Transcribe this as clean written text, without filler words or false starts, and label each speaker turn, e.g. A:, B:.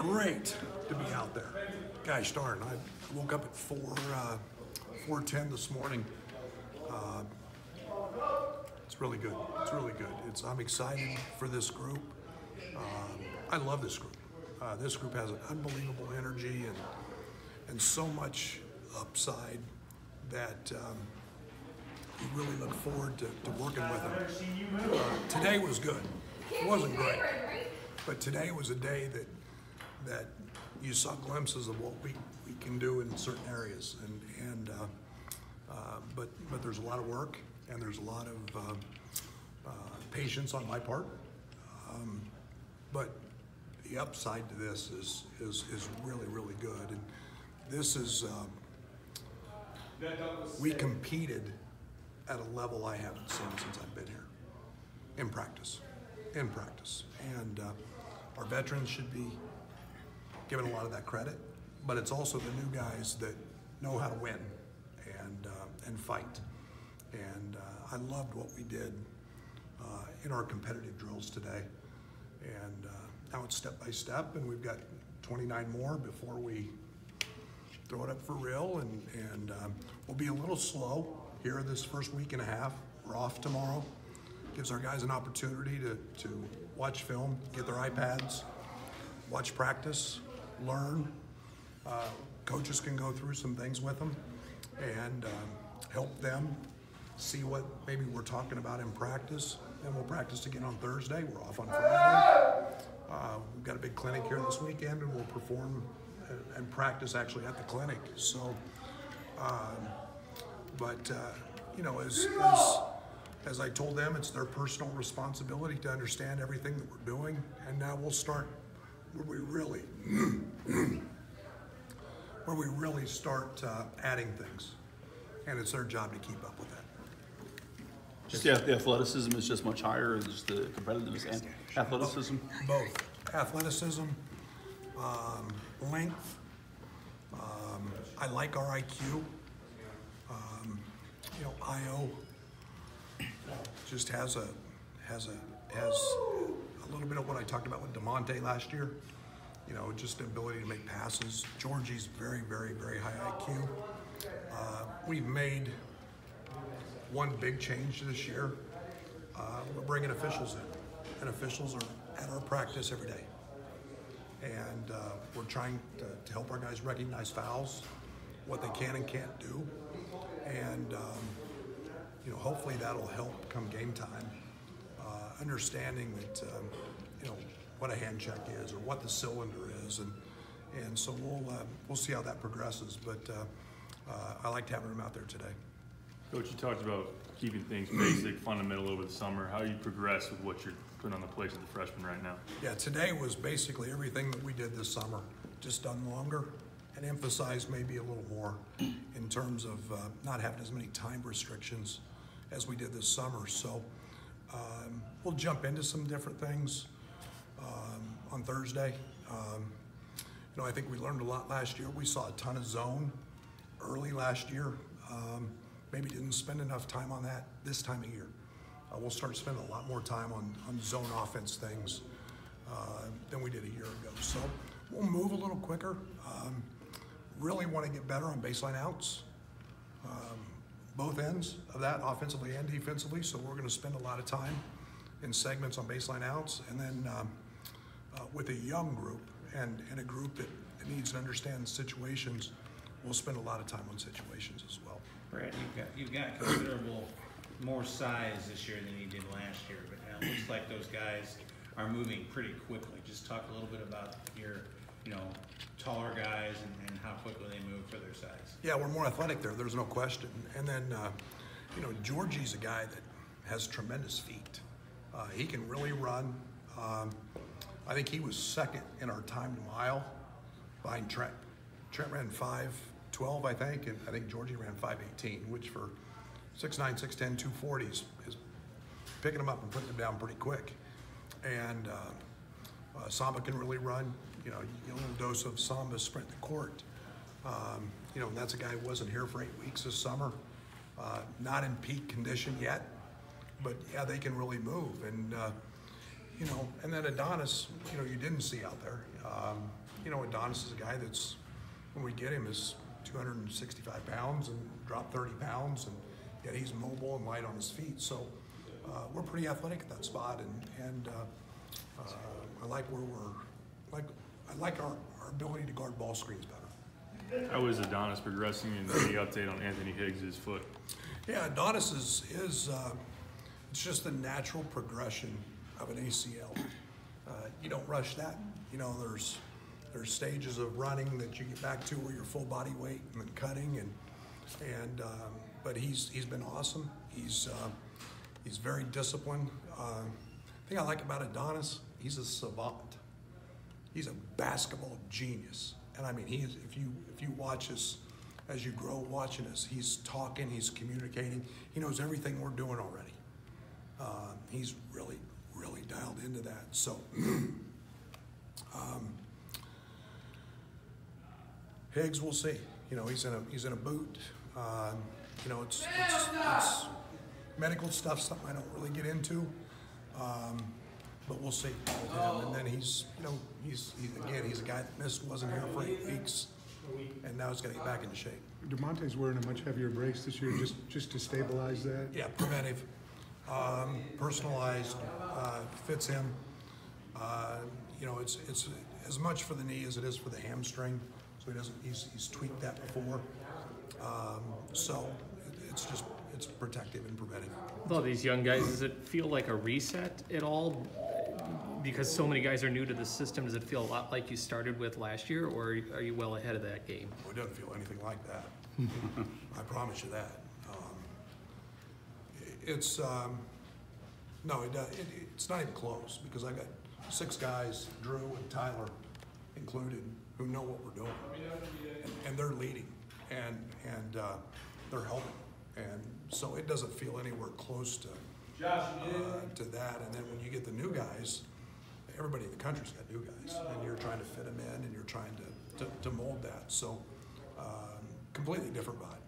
A: great to be out there. Gosh darn, I woke up at 4:10 this morning. It's really good. It's really good. I'm excited for this group. I love this group. This group has an unbelievable energy and so much upside that we really look forward to working with them. Today was good. It wasn't great, but today was a day that you saw glimpses of what we can do in certain areas, but there's a lot of work and there's a lot of patience on my part. But the upside to this is really, really good. And this is we competed at a level I haven't seen since I've been here in practice. And our veterans should be given a lot of that credit, but it's also the new guys that know how to win and fight. And I loved what we did in our competitive drills today. And now it's step by step, and we've got 29 more before we throw it up for real. And we'll be a little slow here this first week and a half. We're off tomorrow. Gives our guys an opportunity to watch film, get their iPads, watch practice, learn. Coaches can go through some things with them and help them see what maybe we're talking about in practice. And we'll practice again on Thursday. We're off on Friday. We've got a big clinic here this weekend, and we'll perform and practice actually at the clinic. So, you know, as I told them, it's their personal responsibility to understand everything that we're doing. And now we'll start where we really start adding things. And it's their job to keep up with that.
B: Just the athleticism is just much higher, or just the competitiveness and athleticism?
A: Both. Athleticism, length. I like our IQ. You know, IO just has a little bit of what I talked about with DeMonte last year. You know, just the ability to make passes. Georgie's very, very, very high IQ. We've made one big change this year. We're bringing officials in, and officials are at our practice every day. And we're trying to help our guys recognize fouls, what they can and can't do. And, you know, hopefully that'll help come game time, understanding that, you know, what a hand check is or what the cylinder is. And so we'll see how that progresses. But I liked having them out there today.
C: Coach, you talked about keeping things basic, fundamental over the summer. How you progress with what you're putting on the plates of the freshmen right now?
A: Yeah, today was basically everything that we did this summer, just done longer and emphasized maybe a little more in terms of not having as many time restrictions as we did this summer. So we'll jump into some different things on Thursday. You know, I think we learned a lot last year. We saw a ton of zone early last year. Maybe didn't spend enough time on that this time of year. We'll start spending a lot more time on zone offense things than we did a year ago. So we'll move a little quicker. Really want to get better on baseline outs, both ends of that, offensively and defensively. So we're going to spend a lot of time in segments on baseline outs. And then with a young group and a group that needs to understand situations, we'll spend a lot of time on situations as well.
D: Brad, you've got considerable more size this year than you did last year, but it looks like those guys are moving pretty quickly. Just talk a little bit about your, you know, taller guys and how quickly they move for their size.
A: Yeah, we're more athletic there. There's no question. And then, you know, Georgie's a guy that has tremendous feet. He can really run. I think he was second in our timed mile behind Trent. Trent ran 5:12, I think, and I think Georgie ran 5:18, which for 6'9", 6'10", 240 is picking them up and putting them down pretty quick. And Samba can really run. You know, you get a little dose of Samba sprint the court. You know, and that's a guy who wasn't here for 8 weeks this summer. Not in peak condition yet, but yeah, they can really move. And you know, and then Adonis, you know, you didn't see out there. You know, Adonis is a guy that's, when we get him, is 265 pounds and dropped 30 pounds, and yet he's mobile and light on his feet. So we're pretty athletic at that spot, and I like where I like our ability to guard ball screens better.
C: How is Adonis progressing, and any update on Anthony Higgs' foot?
A: Yeah, Adonis is it's just the natural progression of an ACL. You don't rush that. You know, there's stages of running that you get back to where you're full body weight and then cutting, and but he's been awesome. He's very disciplined. The thing I like about Adonis, he's a savant. He's a basketball genius, and I mean, if you watch us as you grow watching us, he's talking, he's communicating, he knows everything we're doing already. He's really dialed into that. So Higgs, we'll see. You know, he's in a boot. You know, it's medical stuff, something I don't really get into. But we'll see with him. And then he's a guy that wasn't here for 8 weeks, and now he's got to get back into shape.
E: DeMonte's wearing a much heavier brace this year, just to stabilize that.
A: Yeah, preventive, personalized, fits him. You know, it's as much for the knee as it is for the hamstring, so he's tweaked that before. So it's protective and preventive.
F: With all these young guys, does it feel like a reset at all? Because so many guys are new to the system, does it feel a lot like you started with last year, or are you well ahead of that game?
A: Well, it doesn't feel anything like that. I promise you that. No, it's not even close, because I got 6 guys, Drew and Tyler included, who know what we're doing, and they're leading, and they're helping, and so it doesn't feel anywhere close to that. And then when you get the new guys, everybody in the country's got new guys, and you're trying to fit them in, and you're trying to mold that. So completely different vibe.